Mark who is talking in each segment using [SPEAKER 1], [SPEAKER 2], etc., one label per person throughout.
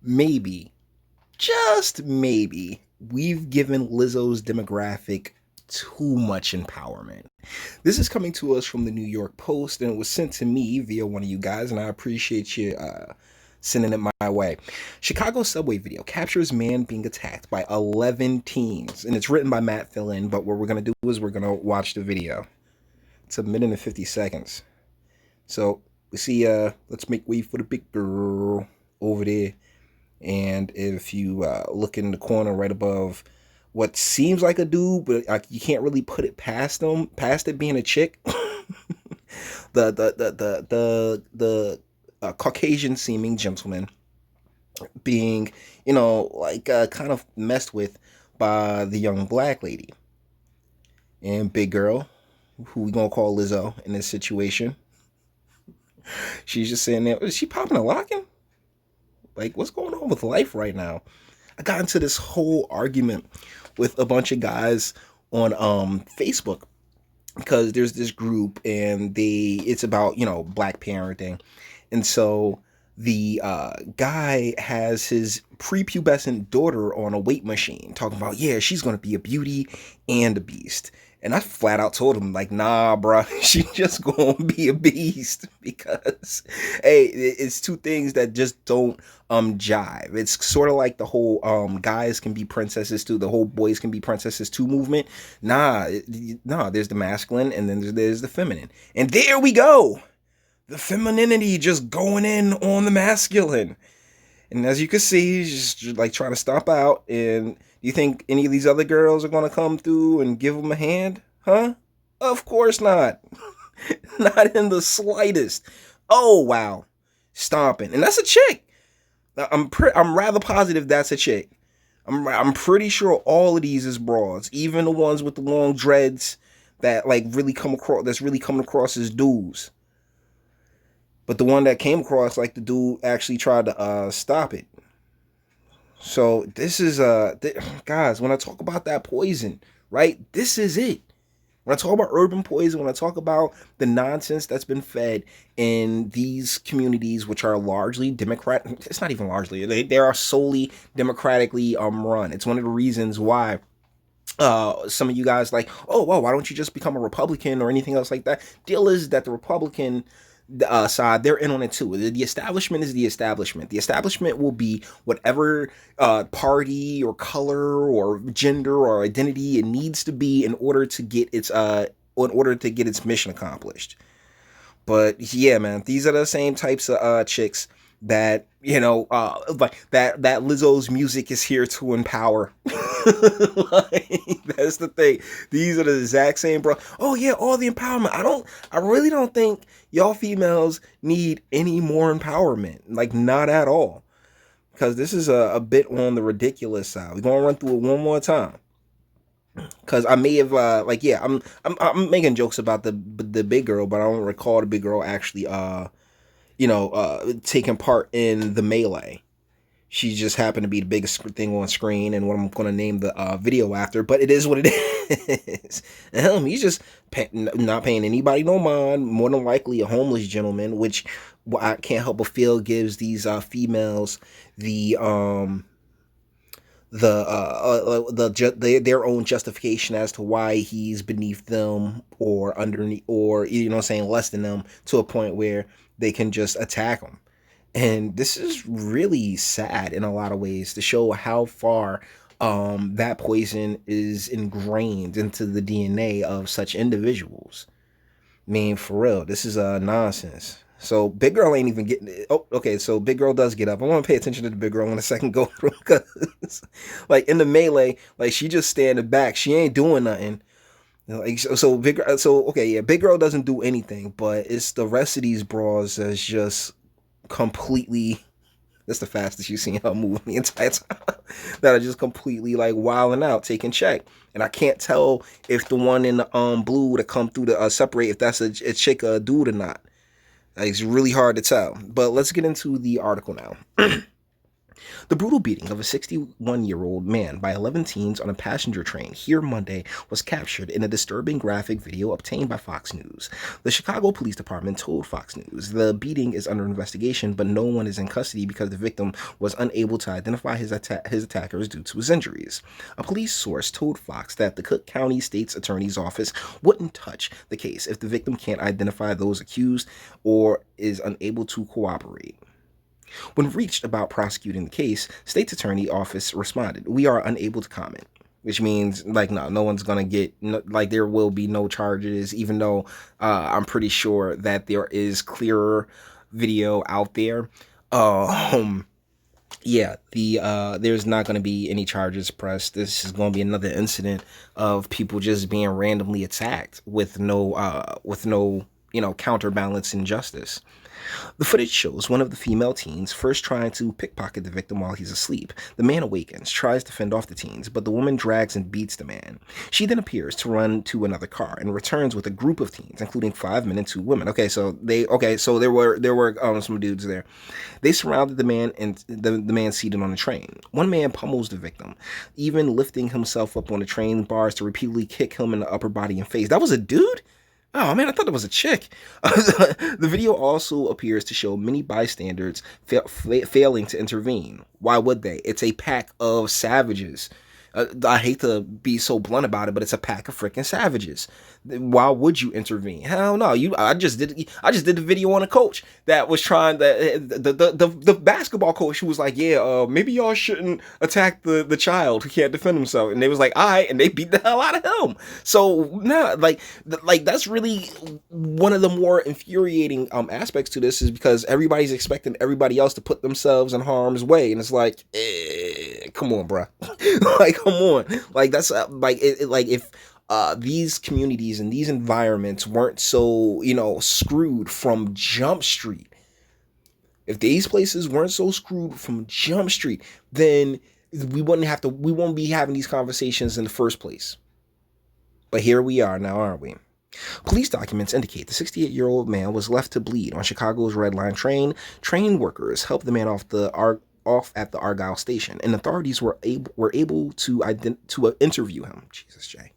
[SPEAKER 1] maybe, just maybe, we've given Lizzo's demographic too much empowerment. This is coming to us from the New York Post, and it was sent to me via one of you guys, and I appreciate you sending it my way. Chicago subway video captures man being attacked by 11 teens, and it's written by Matt Fillin. But what we're gonna do is we're gonna watch the video. It's a minute and 50 seconds. So we see. Let's make way for the big girl over there. And if you look in the corner right above what seems like a dude, but you can't really put it past it being a chick. The Caucasian seeming gentleman being, kind of messed with by the young black lady. And big girl, who we gonna call Lizzo in this situation, she's just sitting there. Is she popping a locking? Like, what's going on with life right now? I got into this whole argument with a bunch of guys on Facebook because there's this group and it's about black parenting, and so the guy has his prepubescent daughter on a weight machine talking about, yeah, she's gonna be a beauty and a beast. And I flat out told him, like, nah, bro, she just gonna be a beast because, hey, it's two things that just don't jive. It's sort of like the whole guys can be princesses too, the whole boys can be princesses too movement. Nah, there's the masculine and then there's the feminine, and there we go, the femininity just going in on the masculine. And as you can see, he's just like trying to stop out. And do you think any of these other girls are going to come through and give him a hand? Huh? Of course not. Not in the slightest. Oh, wow. Stomping. And that's a chick. I'm rather positive that's a chick. I'm pretty sure all of these is broads, even the ones with the long dreads that like really come across, that's really coming across as dudes. But the one that came across, like, the dude actually tried to stop it. So this is guys, when I talk about that poison, right? This is it. When I talk about urban poison, when I talk about the nonsense that's been fed in these communities, which are largely Democrat, it's not even largely, they are solely democratically run. It's one of the reasons why some of you guys like, oh, well, why don't you just become a Republican or anything else like that? Deal is that the Republican side, they're in on it too. The establishment is the establishment. The establishment will be whatever party or color or gender or identity it needs to be in order to get its mission accomplished. But yeah, man, these are the same types of chicks that like that Lizzo's music is here to empower. Like, that's the thing. These are the exact same, bro. Oh yeah, all the empowerment. I really don't think y'all females need any more empowerment. Like, not at all. Because this is a bit on the ridiculous side. We're gonna run through it one more time. Because I may have I'm making jokes about the big girl, but I don't recall the big girl actually taking part in the melee. She just happened to be the biggest thing on screen, and what I'm going to name the video after. But it is what it is. He's just not paying anybody no mind. More than likely a homeless gentleman, which I can't help but feel gives these females their own justification as to why he's beneath them or underneath, or saying less than them, to a point where they can just attack them. And this is really sad in a lot of ways, to show how far that poison is ingrained into the DNA of such individuals. I mean, for real, this is nonsense. So big girl ain't even getting it. Oh, okay. So big girl does get up. I want to pay attention to the big girl in a second go through, because, like, in the melee, like, she just standing back. She ain't doing nothing. Like, so okay, yeah. Big girl doesn't do anything, but it's the rest of these bras that's just completely. That's the fastest you've seen her move the entire time. That are just completely like wilding out, taking check. And I can't tell if the one in the blue that come through to separate if that's a chick or a dude or not. It's really hard to tell. But let's get into the article now. The brutal beating of a 61-year-old man by 11 teens on a passenger train here Monday was captured in a disturbing graphic video obtained by Fox News. The Chicago Police Department told Fox News the beating is under investigation, but no one is in custody because the victim was unable to identify his attackers due to his injuries. A police source told Fox that the Cook County State's Attorney's Office wouldn't touch the case if the victim can't identify those accused or is unable to cooperate. When reached about prosecuting the case, State's Attorney Office responded, "We are unable to comment." Which means, like, no one's gonna get, no, like, there will be no charges, even though I'm pretty sure that there is clearer video out there. Yeah, there's not going to be any charges pressed. This is going to be another incident of people just being randomly attacked with no counterbalance in justice. The footage shows one of the female teens first trying to pickpocket the victim while he's asleep. The man awakens, tries to fend off the teens, but the woman drags and beats the man. She then appears to run to another car and returns with a group of teens, including 5 men and 2 women. So there were some dudes there. They surrounded the man and the man seated on the train. One man pummels the victim, even lifting himself up on the train bars to repeatedly kick him in the upper body and face. That was a dude? Oh man, I thought it was a chick. The video also appears to show many bystanders failing to intervene. Why would they? It's a pack of savages. I hate to be so blunt about it, but it's a pack of freaking savages. Why would you intervene? Hell no. I just did the video on a coach that was trying the basketball coach who was like, yeah, maybe y'all shouldn't attack the child who can't defend himself. And they was like, all right, and they beat the hell out of him. So like that's really one of the more infuriating aspects to this, is because everybody's expecting everybody else to put themselves in harm's way, and it's like, come on, bro. Like, come on. Like, that's if these communities and these environments weren't so, screwed from Jump Street, if these places weren't so screwed from Jump Street, then we won't be having these conversations in the first place. But here we are now, aren't we? Police documents indicate the 68-year-old man was left to bleed on Chicago's Red Line train. Train workers helped the man off at the Argyle station, and authorities were able to interview him. Jesus, Jay.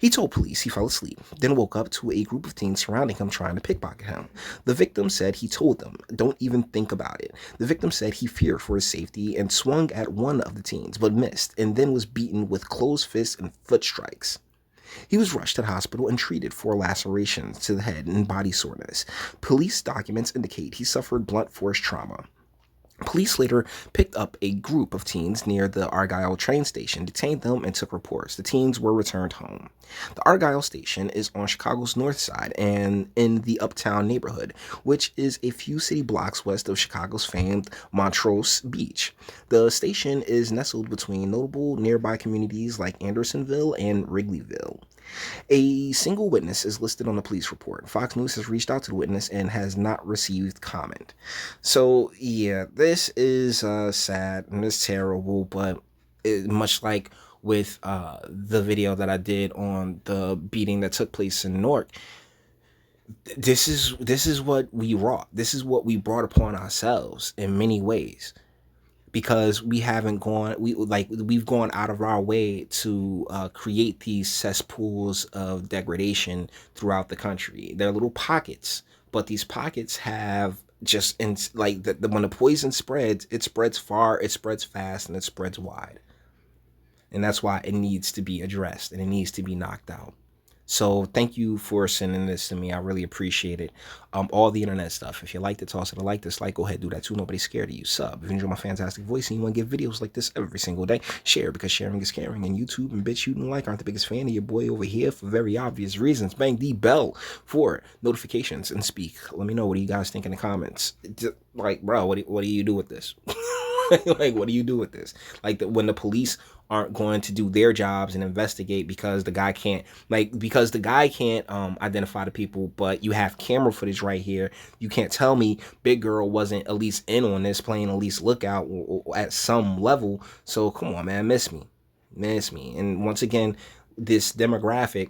[SPEAKER 1] He told police he fell asleep, then woke up to a group of teens surrounding him trying to pickpocket him. The victim said he told them, "Don't even think about it." The victim said he feared for his safety and swung at one of the teens, but missed, and then was beaten with closed fists and foot strikes. He was rushed to the hospital and treated for lacerations to the head and body soreness. Police documents indicate he suffered blunt force trauma. Police later picked up a group of teens near the Argyle train station, detained them, and took reports. The teens were returned home. The Argyle station is on Chicago's north side and in the Uptown neighborhood, which is a few city blocks west of Chicago's famed Montrose Beach. The station is nestled between notable nearby communities like Andersonville and Wrigleyville. A single witness is listed on the police report. Fox News has reached out to the witness and has not received comment. So, yeah, this is sad and it's terrible, but much like with the video that I did on the beating that took place in Newark, this is what we wrought. This is what we brought upon ourselves in many ways, because we've gone out of our way to create these cesspools of degradation throughout the country. They're little pockets, but these pockets have just when the poison spreads, it spreads far, it spreads fast, and it spreads wide. And that's why it needs to be addressed and it needs to be knocked out. So thank you for sending this to me. I really appreciate it. All the internet stuff. If you liked it, toss it a like, dislike, go ahead, do that too. Nobody's scared of you. Sub. If you enjoy my fantastic voice and you want to get videos like this every single day, share, because sharing is caring. And YouTube and BitChute and like aren't the biggest fan of your boy over here for very obvious reasons. Bang the bell for notifications and speak. Let me know, what do you guys think in the comments? Like, bro, what do you do with this? Like, what do you do with this? Like, when the police aren't going to do their jobs and investigate because the guy can't identify the people, but you have camera footage right here. You can't tell me Big Girl wasn't at least in on this, playing at least lookout or at some level. So come on, man, miss me. And once again, this demographic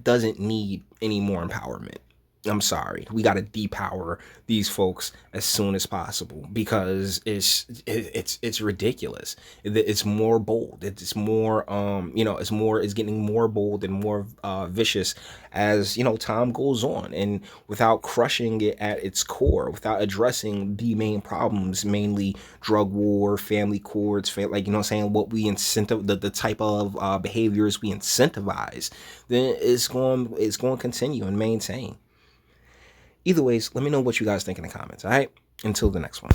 [SPEAKER 1] doesn't need any more empowerment. I'm sorry. We got to depower these folks as soon as possible because it's ridiculous. It's more bold. It's more it's getting more bold and more vicious as time goes on, and without crushing it at its core, without addressing the main problems, mainly drug war, family courts, like saying what we incentive the type of behaviors we incentivize, then it's going to continue and maintain. Either ways, let me know what you guys think in the comments. All right. Until the next one.